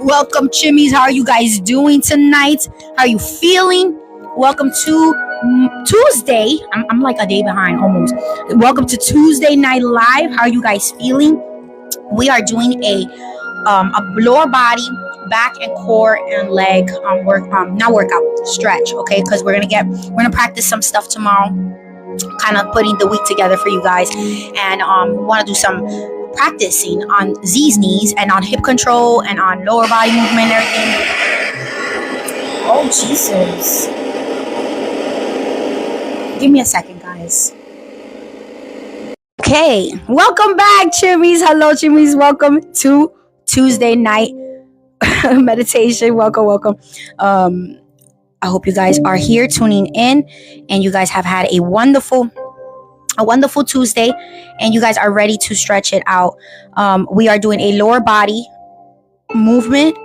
Welcome, Chimis. How are you guys doing tonight? How are you feeling? Welcome to Tuesday. I'm like a day behind almost. Welcome to Tuesday Night Live. How are you guys feeling? We are doing a lower body, back and core and leg not workout, stretch. Okay, because we're gonna practice some stuff tomorrow. Kind of putting the week together for you guys, and we want to do some practicing on Z's knees and on hip control and on lower body movement and everything. Oh Jesus! Give me a second, guys. Okay, welcome back, Chimis. Hello, Chimis. Welcome to Tuesday night meditation. Welcome. I hope you guys are here tuning in, and you guys have had a wonderful Tuesday, and you guys are ready to stretch it out. We are doing a lower body movement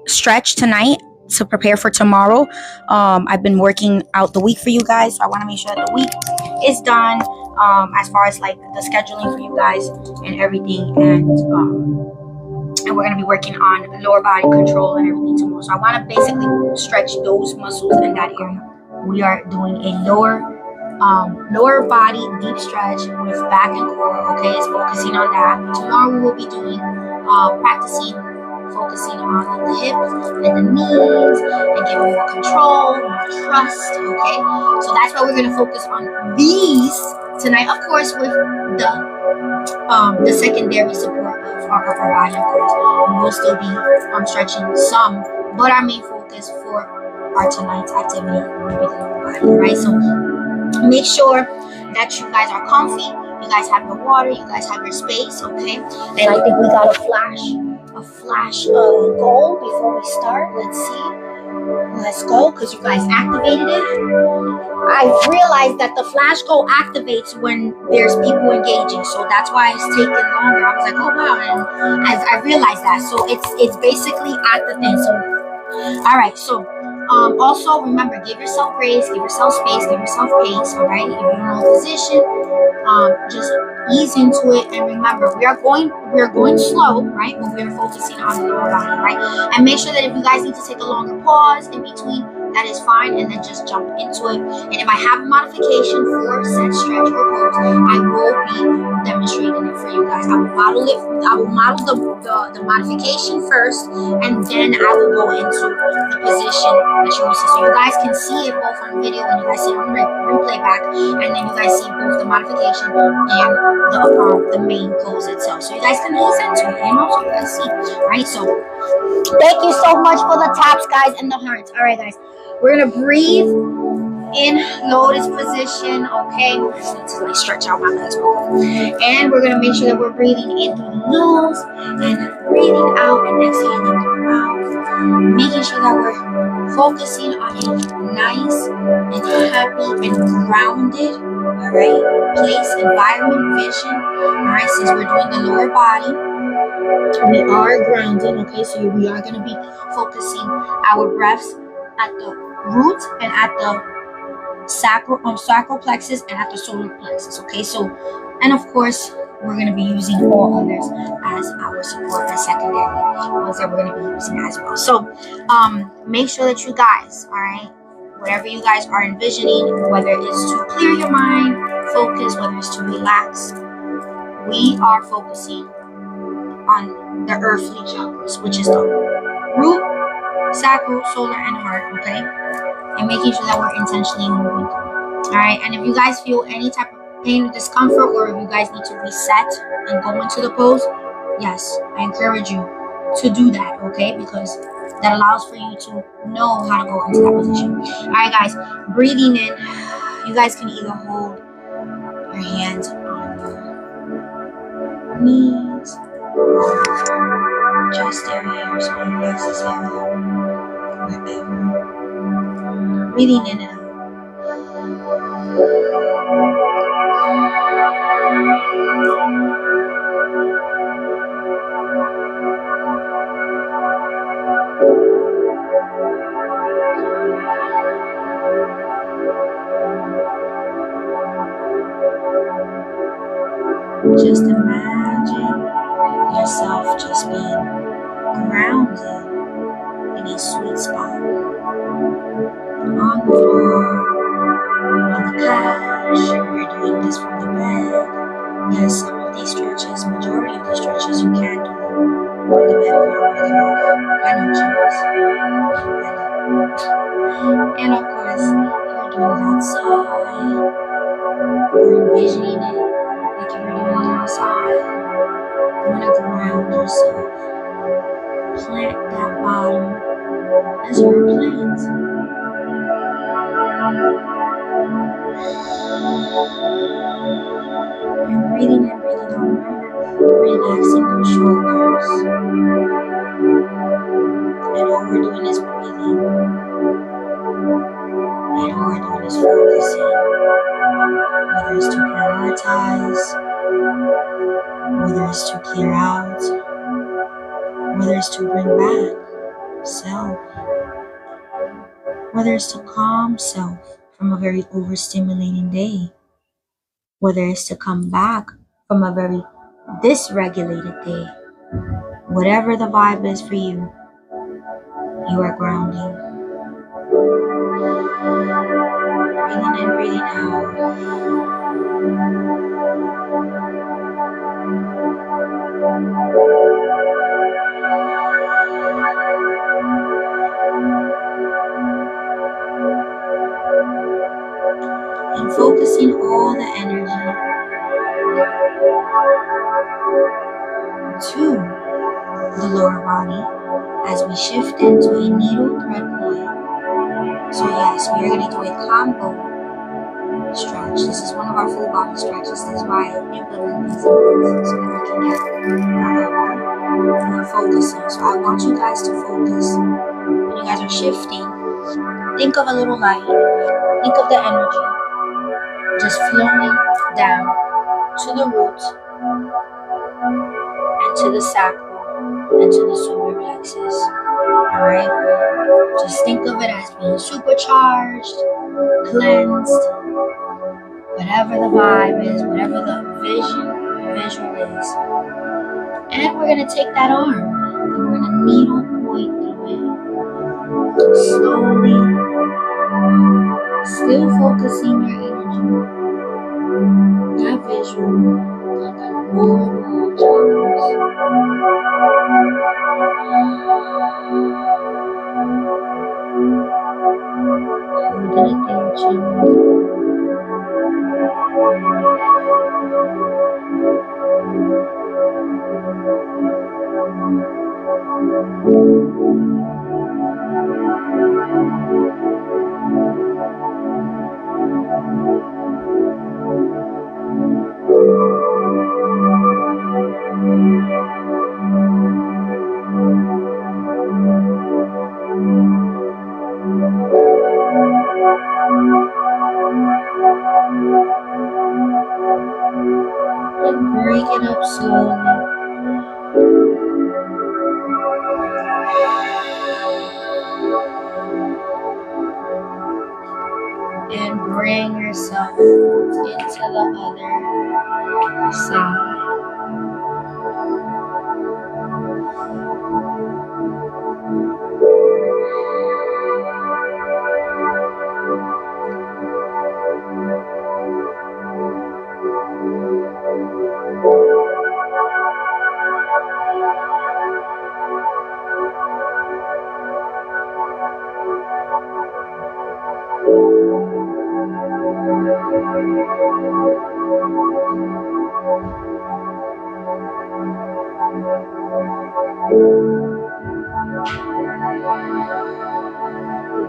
stretch tonight to prepare for tomorrow. I've been working out the week for you guys, so I want to make sure that the week is done as far as like the scheduling for you guys and everything, and we're going to be working on lower body control and everything tomorrow. So I want to basically stretch those muscles in that area. We are doing a lower body deep stretch with back and core. Okay, it's focusing on that. Tomorrow we will be doing focusing on the hips and the knees and giving more control, more trust. Okay, so that's why we're going to focus on these tonight, of course, with the secondary support of our upper body. Of course, we will still be stretching some, but our main focus for our tonight's activity will be the lower body. Right, so make sure that you guys are comfy, you guys have your water, you guys have your space, okay? And I think we got a flash goal before we start. Let's go, because you guys activated it. I realized that the flash goal activates when there's people engaging, so that's why it's taking longer. I was like, oh wow, and I realized that. So it's basically at the thing. So all right, so also remember, give yourself grace, give yourself space, give yourself pace. All right, if you don't know the position, just ease into it, and remember, we're going slow, right? But we're focusing on the lower body, right? And make sure that if you guys need to take a longer pause in between, that is fine, and then just jump into it. And if I have a modification for set, stretch, or pose, I will be demonstrating it for you guys. I will model the modification first, and then I will go into the position that you will see. So you guys can see it both on video and you guys see it on replay back, and then you guys see both the modification and the main pose itself. So you guys can ease into it, so you guys see, right? So thank you so much for the taps, guys, and the hearts. All right, guys. We're gonna breathe in lotus position, okay? I just need to like stretch out my legs real quick. And we're gonna make sure that we're breathing in through the nose and breathing out and exhaling through the mouth. Making sure that we're focusing on a nice and happy and grounded, all right, place, environment, vision. All right, since we're doing the lower body, we are grounded, okay? So we are gonna be focusing our breaths at the root and at the sacral plexus and at the solar plexus, okay? So, and of course, we're going to be using all others as our support, as secondary ones that we're going to be using as well. So, make sure that you guys, all right, whatever you guys are envisioning, whether it's to clear your mind, focus, whether it's to relax, we are focusing on the earthly chakras, which is the root, sacral, solar, and heart, okay? And making sure that we're intentionally moving through. All right, and if you guys feel any type of pain or discomfort, or if you guys need to reset and go into the pose, yes, I encourage you to do that, okay? Because that allows for you to know how to go into that position. All right, guys, breathing in, you guys can either hold your hands on your knees, chest area, or solar plexus area, wherever. Breathing in and out. Just imagine yourself just being grounded finding a sweet spot on the floor, on the couch. You're doing this from the bed. Yes, some of these stretches, majority of these stretches, you can do on the bed if you don't want to get off. I know, Chimis. And of course, you're doing it outside. You're envisioning it like you're doing it outside. You want to ground yourself. Plant that bottom as your plant. And breathing in, breathing out. Remember, relaxing those shoulders. And all we're doing is breathing. And all we're doing is focusing. Whether it's to prioritize, whether it's to clear out, whether it's to bring back self, whether it's to calm self from a very overstimulating day, whether it's to come back from a very dysregulated day. Whatever the vibe is for you, you are grounding. Breathing in, breathing out. And focusing all the energy to the lower body as we shift into a needle thread point. So yes, we are going to do a combo stretch. This is one of our full body stretches. This is why I implement these so that we can get focusing. So I want you guys to focus when you guys are shifting. Think of a little light. Think of the energy just flowing down to the root and to the sacral and to the solar plexus. Alright? Just think of it as being supercharged, cleansed, whatever the vibe is, whatever the visual is. And we're going to take that arm and we're going to needle point through it. Slowly. Still focusing your energy. That visual. Not that boring chakras. Holding it there, Chimis. And bring it up slowly. And bring yourself into the other side.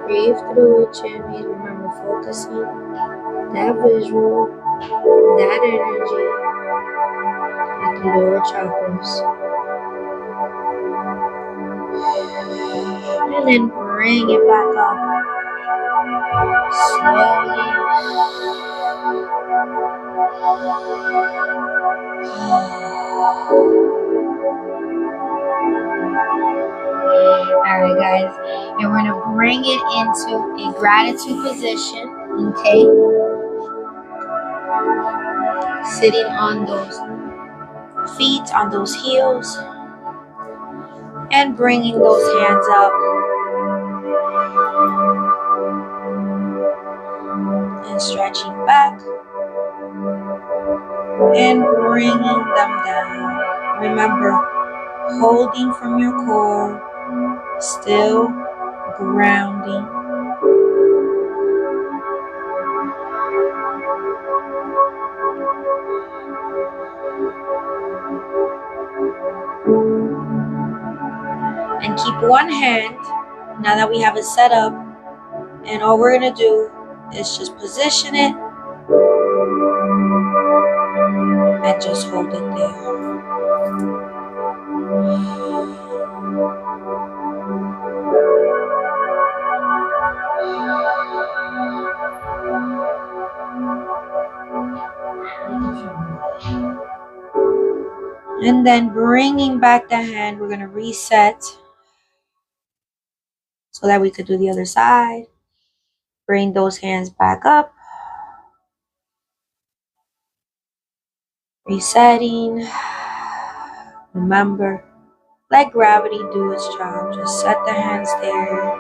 Breathe through it, Chimis. Remember, focus on that visual, that energy at the lower chakras. And then bring it back up. Slowly. Alright guys, and we're going to bring it into a gratitude position, okay? Sitting on those feet, on those heels, and bringing those hands up stretching back and bringing them down. Remember, holding from your core, still grounding. And keep one hand, now that we have it set up, and all we're going to do is just position it and just hold it there. And then bringing back the hand, we're going to reset so that we could do the other side. Bring those hands back up. Resetting. Remember, let gravity do its job. Just set the hands there.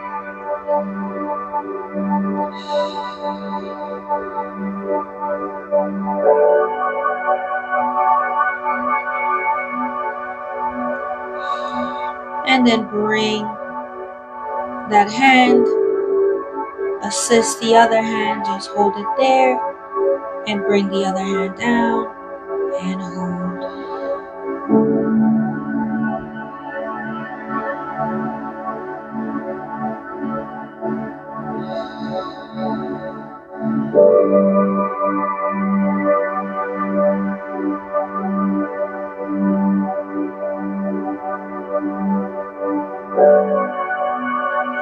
And then bring that hand, assist the other hand, just hold it there, and bring the other hand down and hold.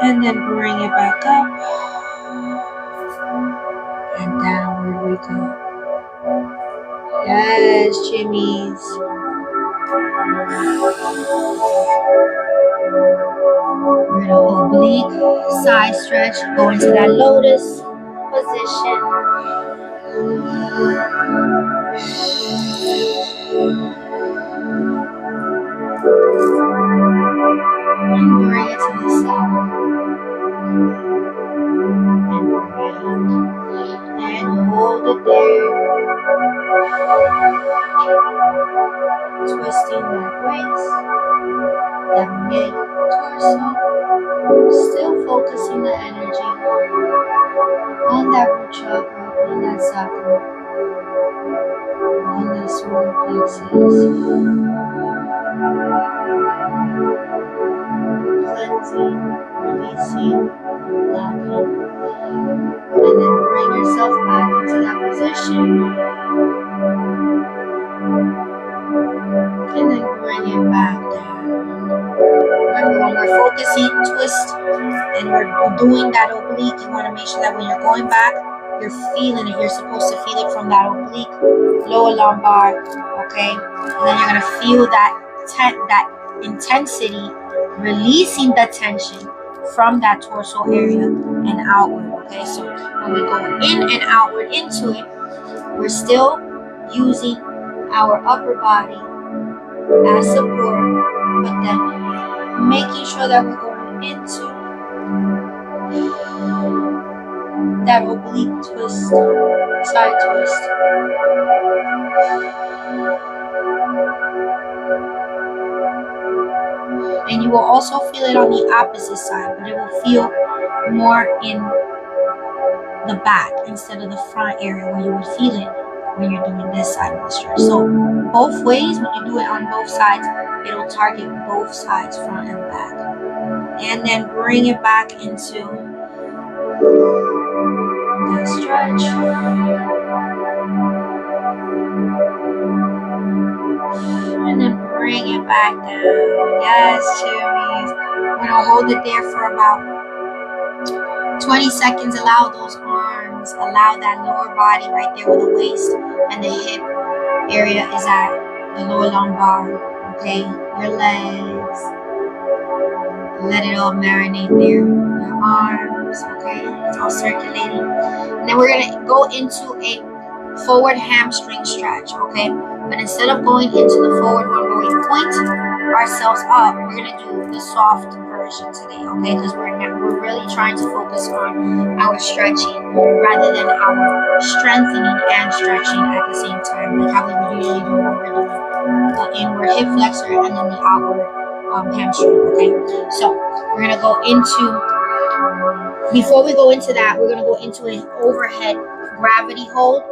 And then bring it back up, and downward we go. Yes, Chimis. We're gonna oblique, side stretch, go into that lotus position. And bring it to the side. And round. And hold it there. Twisting that waist, that mid torso. Still focusing the energy on that root chakra, on that sacral, on that solar plexus. Cleansing, releasing, locking. And then bring yourself back into that position. And then bring it back down. Remember, when we're focusing, twist, and we're doing that oblique, you want to make sure that when you're going back, you're feeling it. You're supposed to feel it from that oblique, lower lumbar, okay? And then you're going to feel that intensity, releasing the tension from that torso area and outward, okay? So when we go in and outward into it, we're still using our upper body as support, but then making sure that we're going into that oblique twist, side twist. And you will also feel it on the opposite side, but it will feel more in the back instead of the front area where you would feel it when you're doing this side of the stretch. So both ways, when you do it on both sides, it'll target both sides, front and back. And then bring it back into that stretch. And then bring it back down. Yes, Chimis. We're gonna hold it there for about 20 seconds. Allow those arms, allow that lower body right there where the waist and the hip area is at, the lower lumbar. Okay, your legs. Let it all marinate there. Your arms, okay? It's all circulating. And then we're gonna go into a forward hamstring stretch, okay? But instead of going into the forward one where we point ourselves up, we're gonna do the soft version. position today, okay? Because we're really trying to focus on our stretching rather than our strengthening and stretching at the same time, like how we would usually do when we're doing the inward hip flexor and then the outward hamstring, okay? So we're gonna go into, before we go into that, we're gonna go into an overhead gravity hold.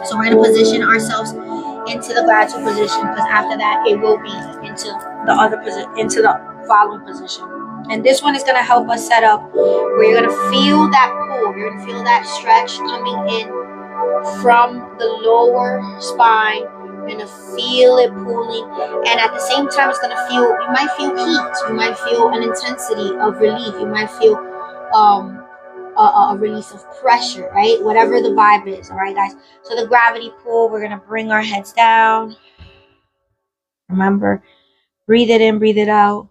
So we're gonna position ourselves into the gratitude position, because after that it will be into the other position, into the following position. And this one is gonna help us set up where you're gonna feel that pull, you're gonna feel that stretch coming in from the lower spine. You're gonna feel it pulling, and at the same time it's gonna feel, you might feel heat, you might feel an intensity of relief, you might feel a release of pressure, right? Whatever the vibe is, all right, guys? So the gravity pull, we're going to bring our heads down. Remember, breathe it in, breathe it out.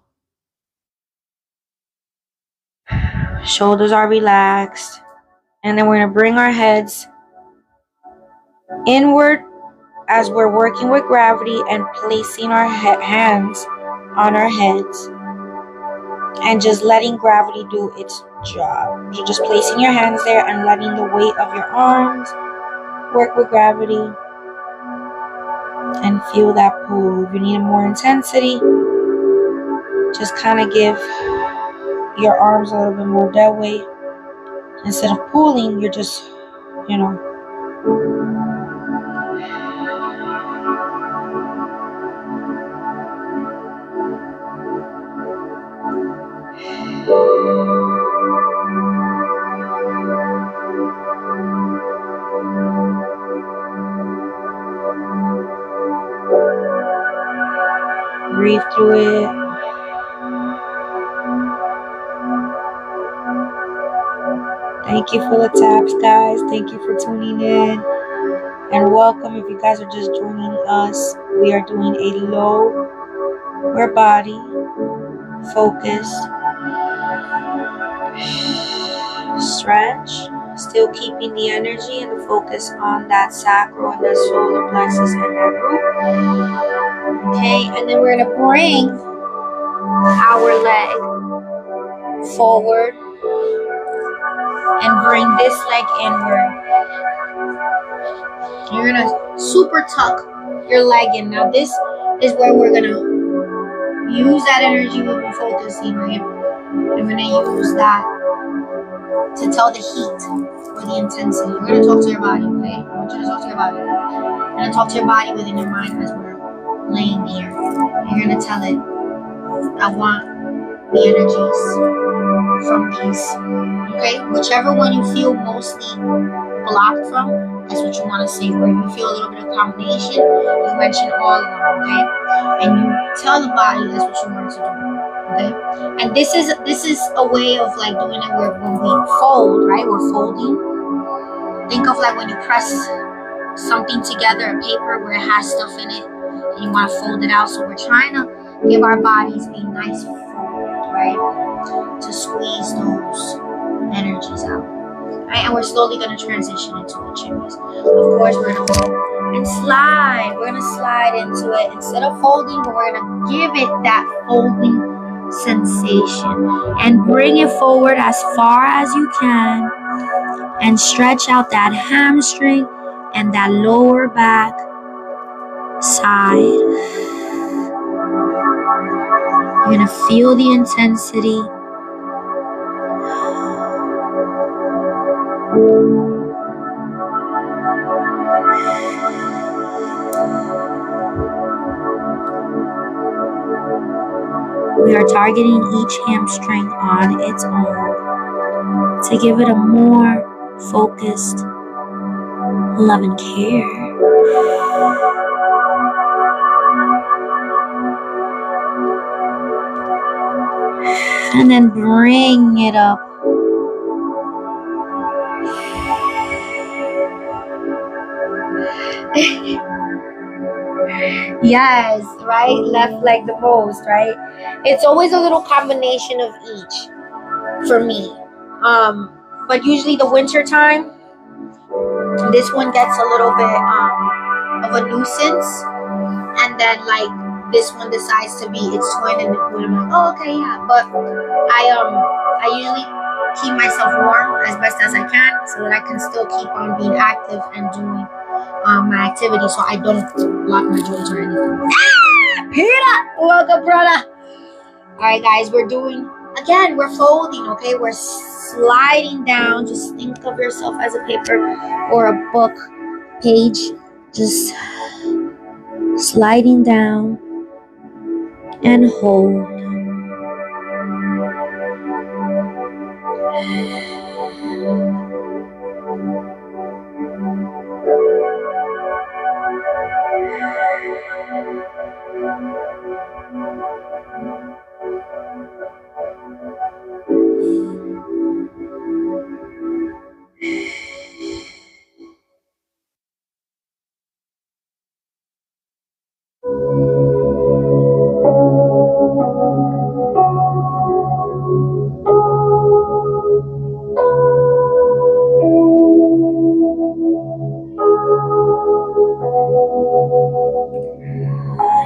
Shoulders are relaxed. And then we're going to bring our heads inward as we're working with gravity and placing our hands on our heads. And just letting gravity do its job. You're just placing your hands there and letting the weight of your arms work with gravity. And feel that pull. If you need more intensity, just kind of give your arms a little bit more dead weight. Instead of pulling, you're just, breathe through it. Thank you for the taps, guys. Thank you for tuning in. And welcome if you guys are just joining us. We are doing a lower body focused stretch. Still keeping the energy and the focus on that sacral and that solar plexus and that root. Okay, and then we're going to bring our leg forward and bring this leg inward. You're going to super tuck your leg in. Now this is where we're going to use that energy we've been focusing, right? I'm going to use that to tell the heat or the intensity. We're going to talk to your body, okay? I want you to talk to your body. You're going to talk to your body within your mind as we're laying here. And you're going to tell it, I want the energies from these, okay? Whichever one you feel mostly blocked from, that's what you want to say. Or if you feel a little bit of combination, you mention all of them, okay? And you tell the body that's what you want to do, okay? And this is a way of like doing it where when we fold, right? We're folding. Think of like when you press something together, a paper where it has stuff in it, and you want to fold it out. So we're trying to give our bodies a nice fold, right? To squeeze those energies out. Right? And we're slowly going to transition into it, Chimis. Of course, we're going to go and slide. We're going to slide into it instead of folding, but we're going to give it that folding sensation and bring it forward as far as you can and stretch out that hamstring and that lower back side. You're going to feel the intensity. We are targeting each hamstring on its own to give it a more focused love and care. And then bring it up. Yes, right? Left leg the most, right? It's always a little combination of each for me. But usually the winter time, this one gets a little bit of a nuisance. And then like this one decides to be its twin, and I'm like, oh, okay, yeah. But I usually keep myself warm as best as I can so that I can still keep on being active and doing my activity, so I don't block my joints or anything. Peter, welcome, brother. All right, guys, we're folding, okay? We're sliding down. Just think of yourself as a paper or a book page. Just sliding down and hold.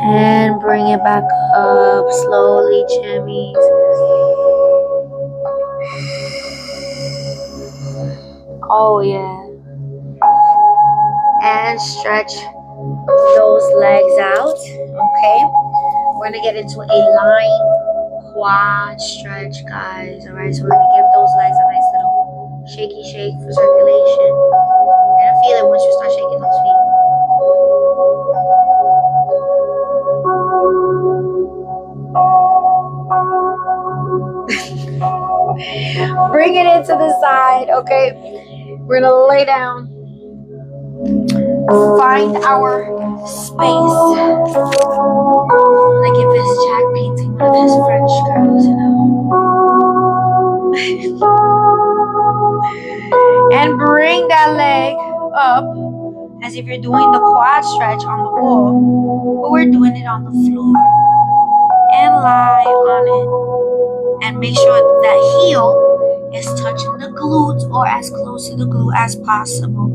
And bring it back up slowly, Chimis. Oh, yeah. And stretch those legs out, okay? We're gonna get into a lying quad stretch, guys. All right, so we're gonna give those legs a nice little shaky shake for circulation. You're gonna feel it once you start shaking those feet. Bring it into the side, okay? We're gonna lay down. Find our space. I'm gonna give this Jack painting one of his French girls, you know. And bring that leg up as if you're doing the quad stretch on the wall, but we're doing it on the floor. And lie on it. And make sure that heel is touching the glute or as close to the glute as possible.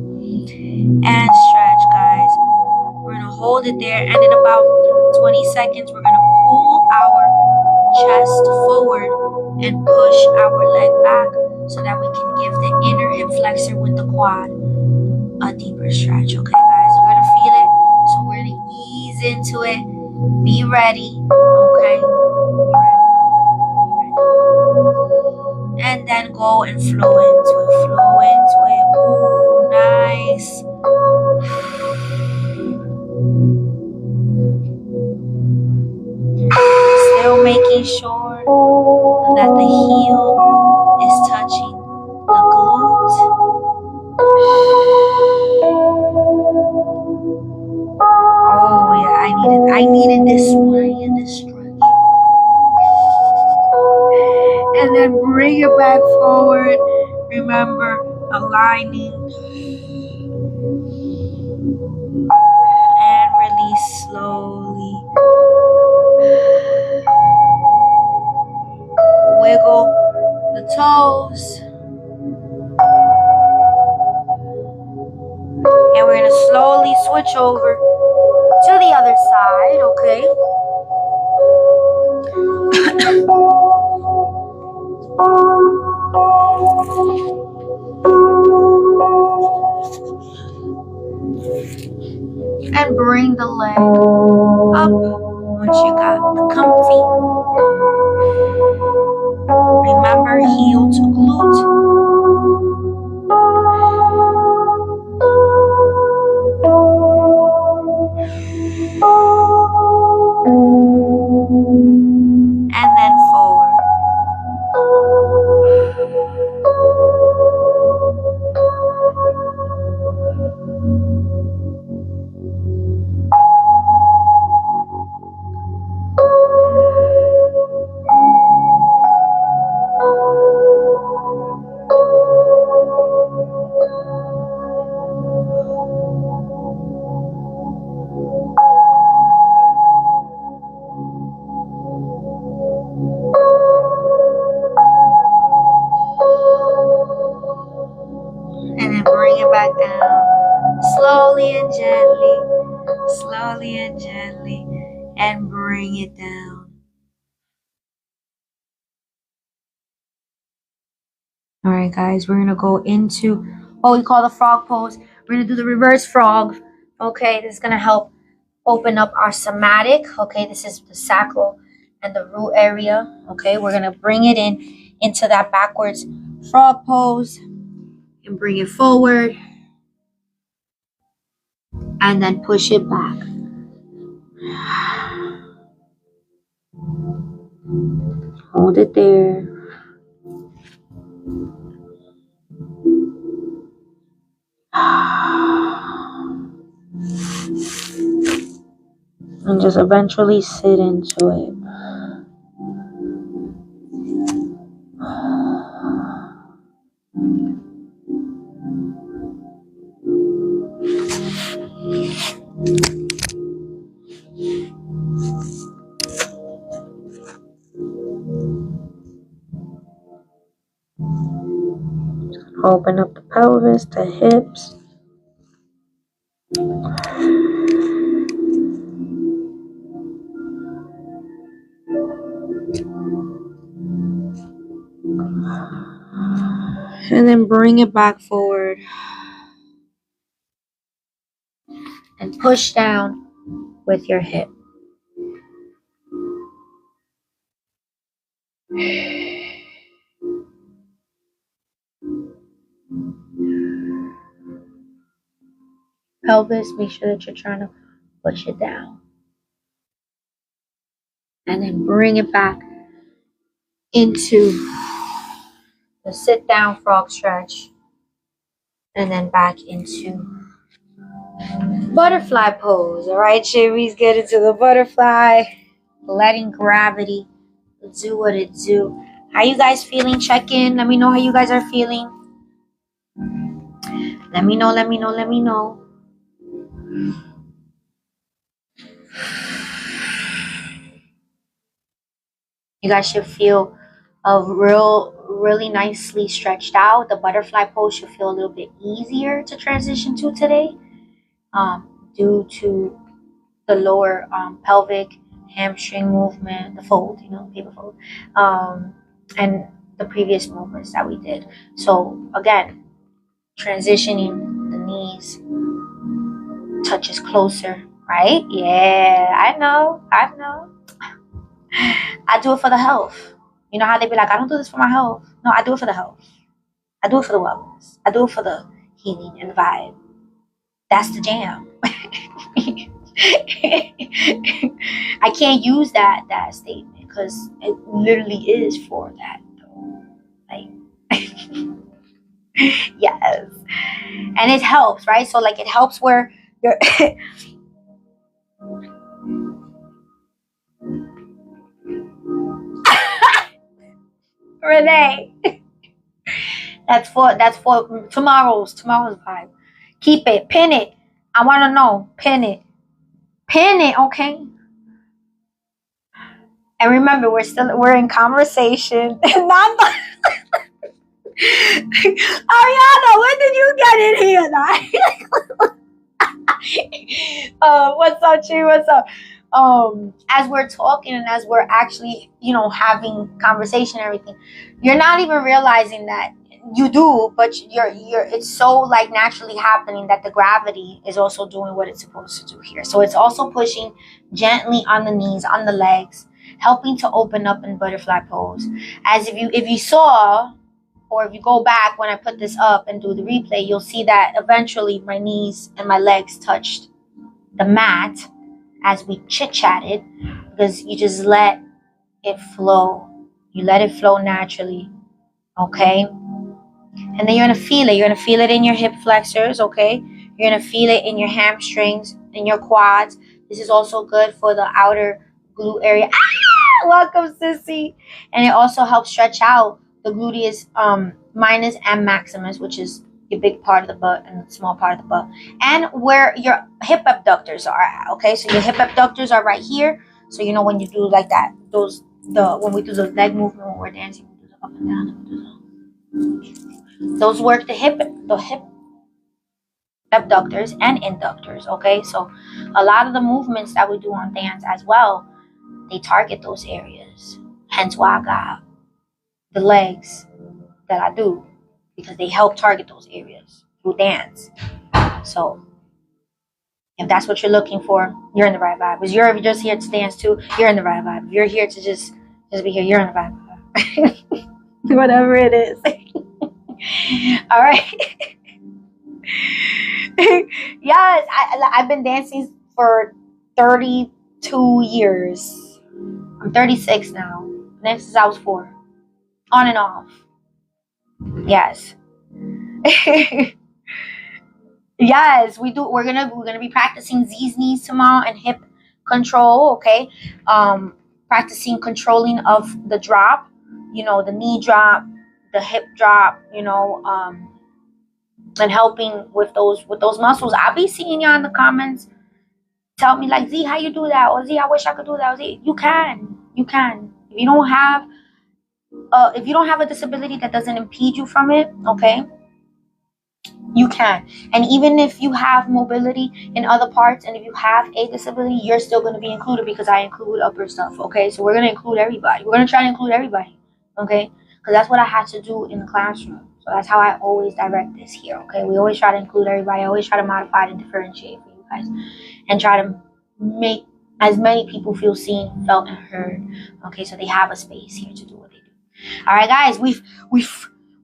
And stretch, guys. We're gonna hold it there, and in about 20 seconds we're gonna pull our chest forward and push our leg back so that we can give the inner hip flexor with the quad a deeper stretch. Okay, guys, you're gonna feel it, so we're gonna ease into it. Be ready, okay? And then go and flow into it. Ooh, nice. Still making sure that the heel is touching the glute. Oh yeah, I needed this one. I needed this stretch. And then bring it back forward. Remember, aligning. And release slowly. Wiggle the toes. And we're going to slowly switch over to the other side, okay? And bring the leg up once you got the comfy. Remember, heel to glute. And then forward. All right, guys, we're going to go into what we call the frog pose. We're going to do the reverse frog. Okay, this is going to help open up our somatic. Okay, this is the sacral and the root area. Okay, we're going to bring it into that backwards frog pose and bring it forward and then push it back. Hold it there. And just eventually sit into it. Open up the pelvis, the hips. And then bring it back forward. And push down with your hip. Pelvis, make sure that you're trying to push it down. And then bring it back into the sit down frog stretch. And then back into butterfly pose. All right, Chimis, get into the butterfly. Letting gravity do what it do. How you guys feeling? Check in. Let me know how you guys are feeling. Let me know. You guys should feel really nicely stretched out. The butterfly pose should feel a little bit easier to transition to today, due to the lower pelvic hamstring movement, the fold, paper fold, and the previous movements that we did. So again, transitioning the knees touches closer, right? Yeah, I know. I do it for the health. You know how they be like, I don't do this for my health. No, I do it for the health. I do it for the wellness. I do it for the healing and the vibe. That's the jam. I can't use that statement because it literally is for that though. Like yes. And it helps, right? So like it helps where you're Renee. That's for tomorrow's vibe. Keep it, pin it. I wanna know. Pin it, okay? And remember, we're in conversation. Not Ariana, when did you get in here? What's up, Chi? What's up? As we're talking and as we're actually, having conversation and everything, you're not even realizing that you do, but it's so like naturally happening that the gravity is also doing what it's supposed to do here. So it's also pushing gently on the knees, on the legs, helping to open up in butterfly pose. As if you saw, or if you go back when I put this up and do the replay, you'll see that eventually my knees and my legs touched the mat as we chit-chatted, because you just let it flow. You let it flow naturally, okay? And then you're going to feel it. You're going to feel it in your hip flexors, okay? You're going to feel it in your hamstrings, in your quads. This is also good for the outer glute area. Welcome, sissy. And it also helps stretch out the gluteus minus and maximus, which is your big part of the butt and the small part of the butt, and where your hip abductors are at, okay? So your hip abductors are right here. So when you do like that, when we do the leg movement when we're dancing, we do the up and down, those work the hip abductors and inductors, okay? So a lot of the movements that we do on dance as well, they target those areas. Hence why I got the legs that I do. because they help target those areas through dance. So if that's what you're looking for, you're in the right vibe. Because you're just here to dance too, you're in the right vibe. If you're here to just be here, you're in the vibe. Whatever it is. All right. Yes, I've been dancing for 32 years. I'm 36 now. Next since I was 4. On and off. Yes. Yes, we do. We're gonna be practicing Z's knees tomorrow and hip control. Okay, practicing controlling of the drop. You know, the knee drop, the hip drop. You know, and helping with those muscles. I'll be seeing y'all in the comments. Tell me like, Z, how you do that? Or Z, I wish I could do that. Or Z, you can. If you don't have a disability that doesn't impede you from it, okay, you can. And even if you have mobility in other parts, and if you have a disability, you're still going to be included, because I include upper stuff. Okay, so we're going to include everybody. We're going to try to include everybody. Okay, because that's what I had to do in the classroom. So that's how I always direct this here. Okay, we always try to include everybody. I always try to modify and differentiate for you guys, and try to make as many people feel seen, felt, and heard. Okay, so they have a space here to do what they do. All right, guys, we've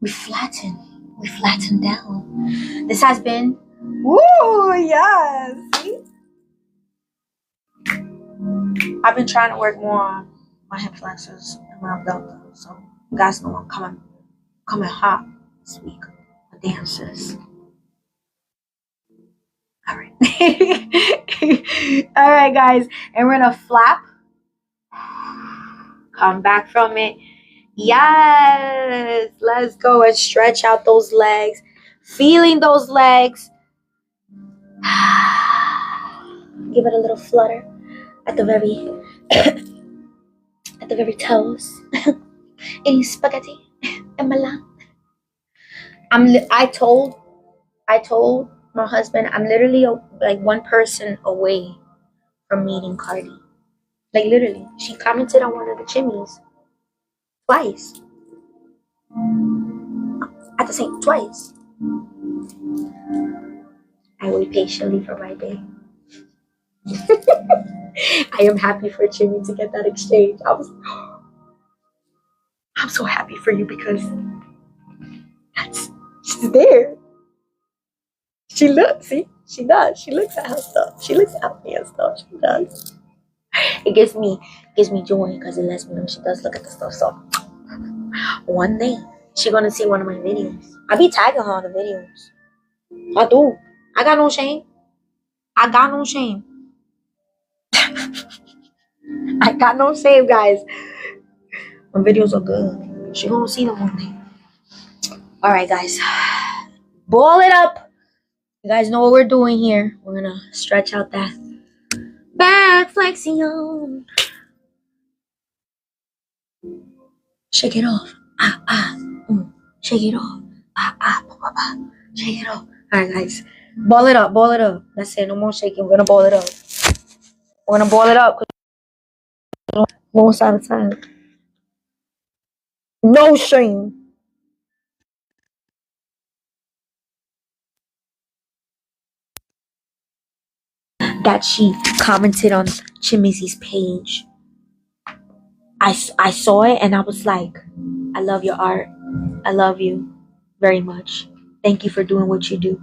flattened. We flattened down. This has been, woo, yes. See? I've been trying to work more on my hip flexors and my abdominals, so you guys know I'm coming hot this week with dances. All right. All right, guys, and we're gonna flap. Come back from it. Yes, let's go and stretch out those legs. Feeling those legs. Give it a little flutter at the very toes. Any spaghetti in Milan. I told my husband I'm literally like one person away from meeting Cardi. Like literally, she commented on one of the Chimis twice. At the same twice. I wait patiently for my day. I am happy for Chimmy to get that exchange. I'm so happy for you, because she's there. She looks, see? She does. She looks at her stuff. She looks at me and stuff. She does. It gives me joy, because it lets me know she does look at the stuff. So one day she's gonna see one of my videos. I be tagging her on the videos. I do. I got no shame. I got no shame, guys. My videos are good. She gonna see them one day. All right, guys. Ball it up. You guys know what we're doing here. We're gonna stretch out that back flexion. Shake it off. Shake it off. Shake it off. All right, guys. Ball it up. That's it. No more shaking. We're gonna ball it up. Most out of time. No shame. That she commented on Chimisy's page. I saw it and I was like, I love your art. I love you very much. Thank you for doing what you do.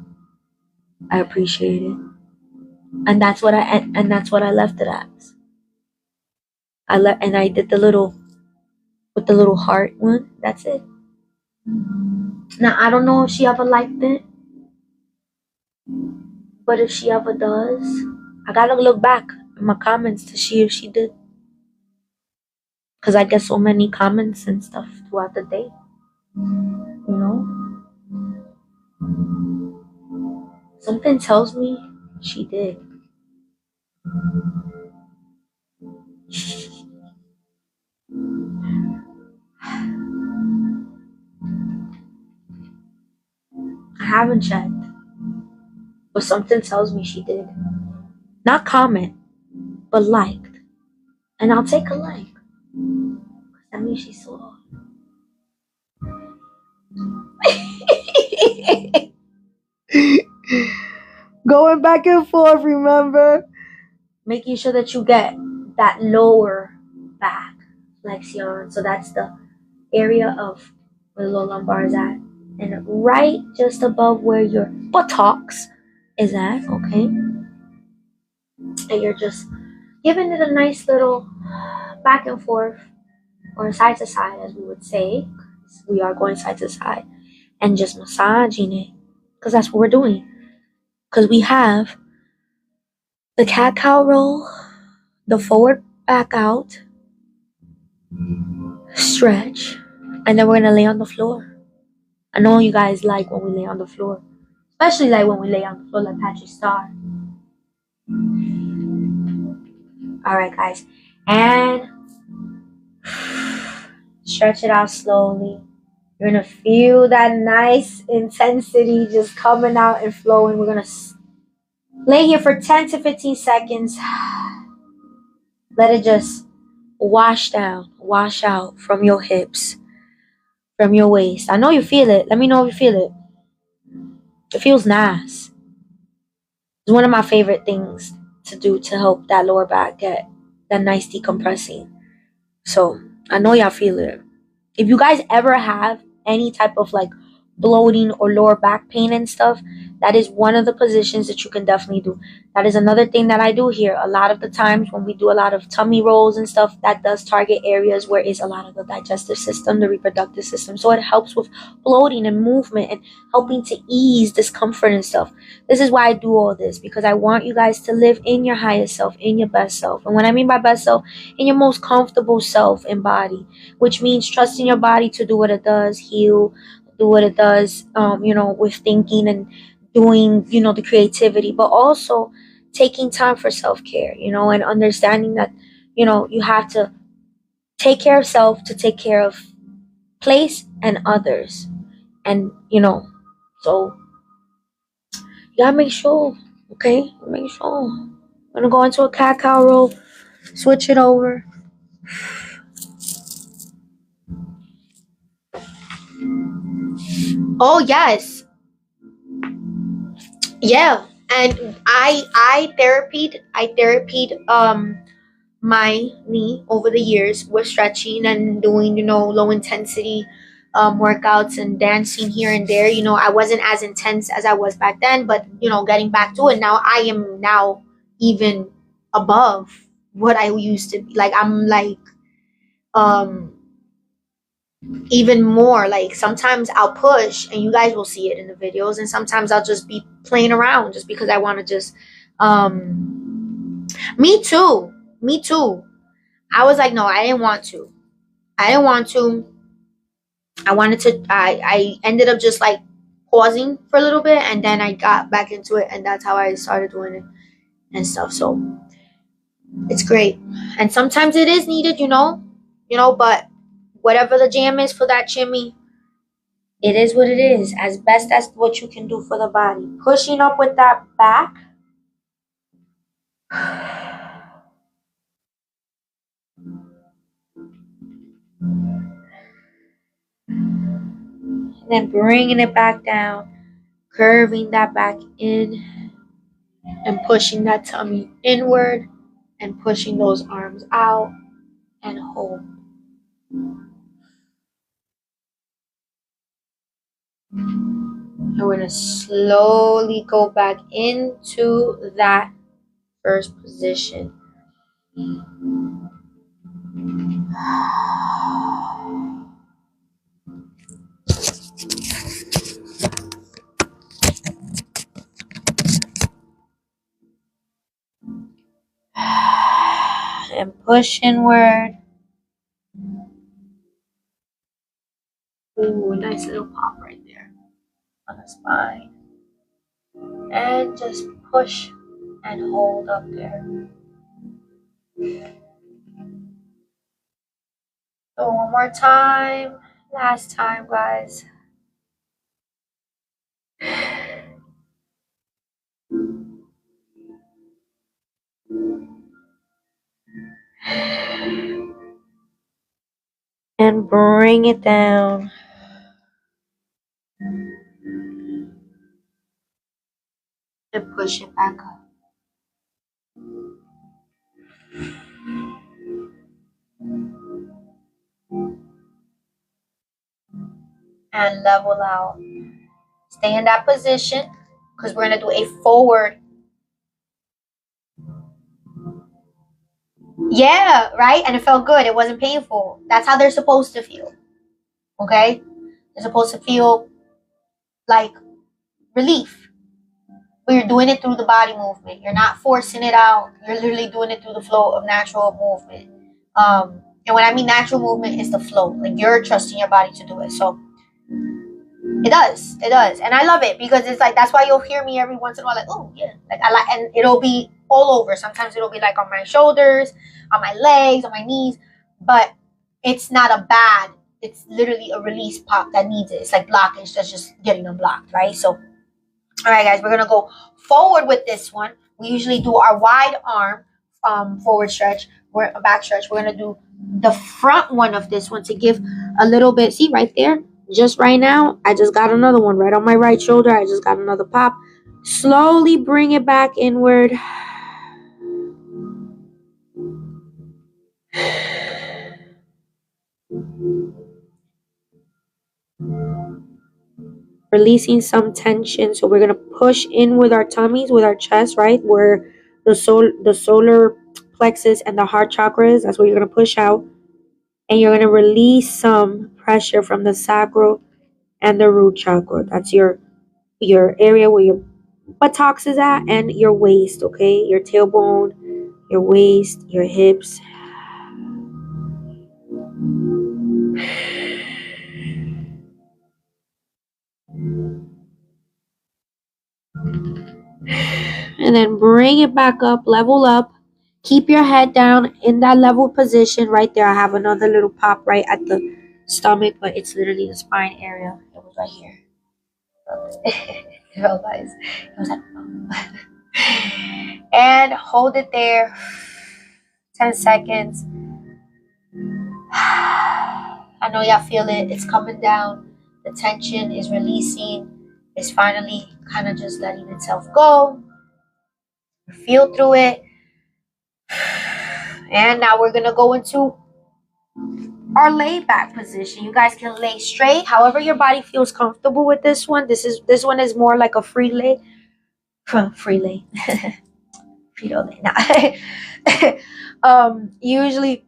I appreciate it. And that's what I left it as. I did the little heart one. That's it. Now I don't know if she ever liked it, but if she ever does, I gotta look back in my comments to see if she did, because I get so many comments and stuff throughout the day. You know, something tells me she did. I haven't checked, but something tells me she did. Not comment, but liked. And I'll take a like. That means she saw. Going back and forth, remember? Making sure that you get that lower back flexion. So that's the area of where the lower lumbar is at. And right just above where your buttocks is at, okay? And you're just giving it a nice little back and forth, or side to side, as we would say. We are going side to side and just massaging it, because that's what we're doing. Because we have the cat cow roll, the forward back out, stretch, and then we're gonna lay on the floor. I know you guys like when we lay on the floor, especially like when we lay on the floor like Patrick Star. All right, guys, and stretch it out slowly. You're gonna feel that nice intensity just coming out and flowing. We're gonna lay here for 10 to 15 seconds. Let it just wash down, wash out from your hips, from your waist. I know you feel it. Let me know if you feel it. It feels nice. It's one of my favorite things to do to help that lower back get that nice decompressing. So I know y'all feel it. If you guys ever have any type of like bloating or lower back pain and stuff, that is one of the positions that you can definitely do. That is another thing that I do here. A lot of the times when we do a lot of tummy rolls and stuff, that does target areas where it's a lot of the digestive system, the reproductive system. So it helps with bloating and movement and helping to ease discomfort and stuff. This is why I do all this, because I want you guys to live in your highest self, in your best self. And when I mean by best self, in your most comfortable self and body, which means trusting your body to do what it does, heal, do what it does, with thinking and doing, the creativity, but also taking time for self-care, and understanding that, you have to take care of self to take care of place and others. And, so you gotta make sure, okay? Make sure. I'm gonna go into a cat cow roll, switch it over. Oh yes. Yeah. And I therapied my knee over the years with stretching and doing, low intensity workouts and dancing here and there. I wasn't as intense as I was back then, but getting back to it now, I am now even above what I used to be. Like I'm like um even more, like sometimes I'll push and you guys will see it in the videos, and sometimes I'll just be playing around just because I want to just me too. Me too. I was like, no, I didn't want to. I didn't want to. I wanted to. I ended up just like pausing for a little bit, and then I got back into it, and that's how I started doing it and stuff. So it's great, and sometimes it is needed, But whatever the jam is for that chimmy, it is what it is. As best as what you can do for the body. Pushing up with that back. And then bringing it back down, curving that back in, and pushing that tummy inward, and pushing those arms out, and hold. And we're going to slowly go back into that first position. And push inward. Ooh, nice little pop right there on the spine. And just push and hold up there. So one more time. Last time, guys. And bring it down. and push it back up. And level out. Stay in that position because we're going to do a forward. Yeah, right? And it felt good. It wasn't painful. That's how they're supposed to feel. Okay? They're supposed to feel like relief. But you're doing it through the body movement. You're not forcing it out. You're literally doing it through the flow of natural movement. And when I mean natural movement, it's the flow. Like you're trusting your body to do it. So it does. It does. And I love it because it's like that's why you'll hear me every once in a while like, oh yeah. Like I like and it'll be all over. Sometimes it'll be like on my shoulders, on my legs, on my knees. But it's not a bad, it's literally a release pop that needs it. It's like blockage that's just getting unblocked, right? So all right, guys, we're gonna go forward with this one. We usually do our wide arm forward stretch. We're a back stretch. We're gonna do the front one of this one to give a little bit. See right there, just right now, I just got another one right on my right shoulder. I just got another pop. Slowly bring it back inward. Releasing some tension. So we're gonna push in with our tummies, with our chest, right? Where the solar plexus and the heart chakra is. That's where you're gonna push out. And you're gonna release some pressure from the sacral and the root chakra. That's your area where your buttocks is at and your waist, okay? Your tailbone, your waist, your hips. And then bring it back up, level up. Keep your head down in that level position right there. I have another little pop right at the stomach, but it's literally the spine area. It was right here. It felt nice. It was like, and hold it there 10 seconds. I know y'all feel it. It's coming down. The tension is releasing. It's finally kind of just letting itself go. Feel through it. And now we're going to go into our lay back position. You guys can lay straight. However your body feels comfortable with this one. This one is more like a free lay. Free lay. Frito lay. Usually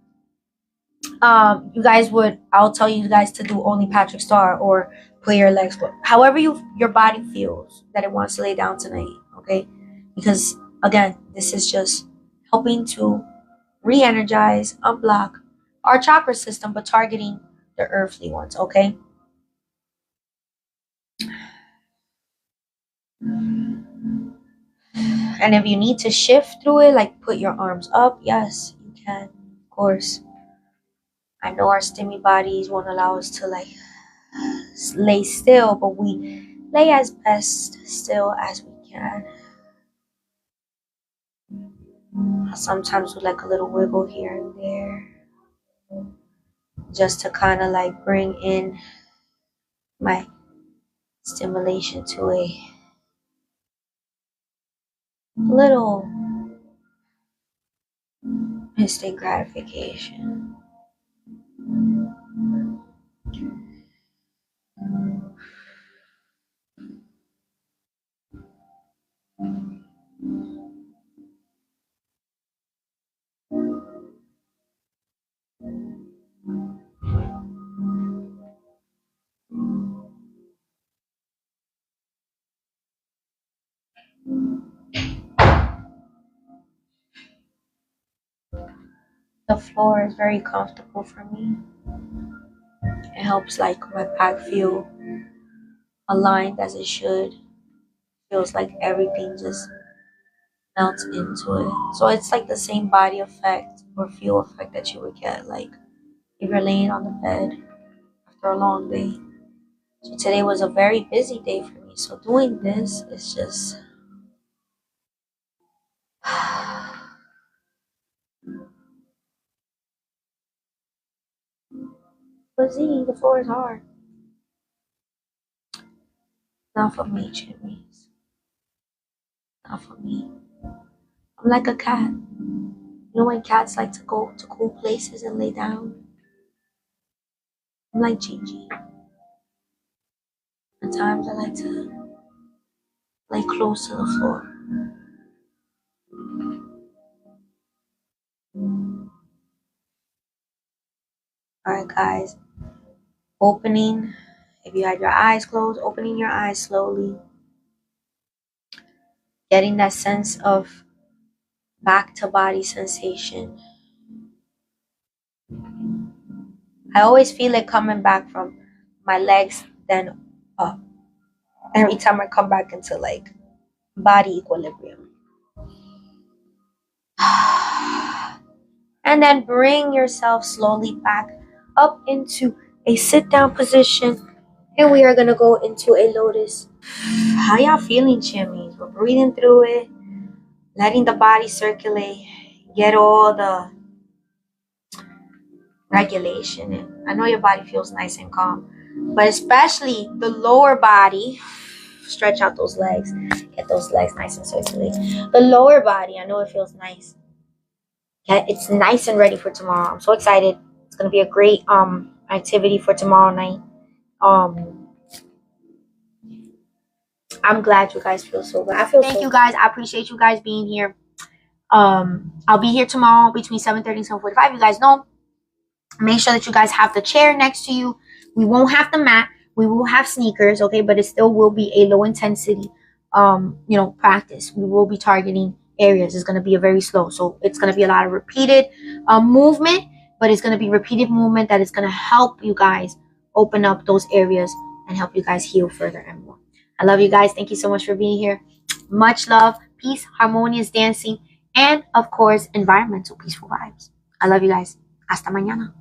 you guys would, I'll tell you guys to do only Patrick Star or play your legs, however your body feels that it wants to lay down tonight, okay? Because again, this is just helping to re-energize, unblock our chakra system, but targeting the earthly ones, okay? And if you need to shift through it, like put your arms up, yes, you can, of course. I know our stimmy bodies won't allow us to like lay still, but we lay as best still as we can. Sometimes with like a little wiggle here and there, just to kind of like bring in my stimulation to a little instant gratification. The floor is very comfortable for me. It helps like my back feel aligned as it should. Feels like everything just melts into it. So it's like the same body effect or feel effect that you would get like if you're laying on the bed after a long day. So today was a very busy day for me. So doing this is just but Z, the floor is hard. Enough of me, Chimis. enough of me. I'm like a cat. You know when cats like to go to cool places and lay down? I'm like Gigi. At times I like to lay close to the floor. Alright guys, opening, if you had your eyes closed, opening your eyes slowly. Getting that sense of back to body sensation. I always feel it coming back from my legs, then up. Every time I come back into like body equilibrium. And then bring yourself slowly back up into a sit down position. And we are going to go into a lotus. How y'all feeling, Chimis? We're breathing through it, letting the body circulate, get all the regulation in. I know your body feels nice and calm, but especially the lower body. Stretch out those legs. Get those legs nice and circulate. The lower body, I know it feels nice. Yeah, it's nice and ready for tomorrow. I'm so excited. It's gonna be a great activity for tomorrow night. I'm glad you guys feel so good. I feel thank you guys. I appreciate you guys being here. I'll be here tomorrow between 7:30 and 7:45. You guys know. Make sure that you guys have the chair next to you. We won't have the mat. We will have sneakers, okay, but it still will be a low intensity practice. We will be targeting areas. It's going to be a very slow, so it's going to be a lot of repeated movement, but it's going to be repeated movement that is going to help you guys open up those areas and help you guys heal further and more. I love you guys. Thank you so much for being here. Much love, peace, harmonious dancing, and of course environmental peaceful vibes. I love you guys. Hasta mañana.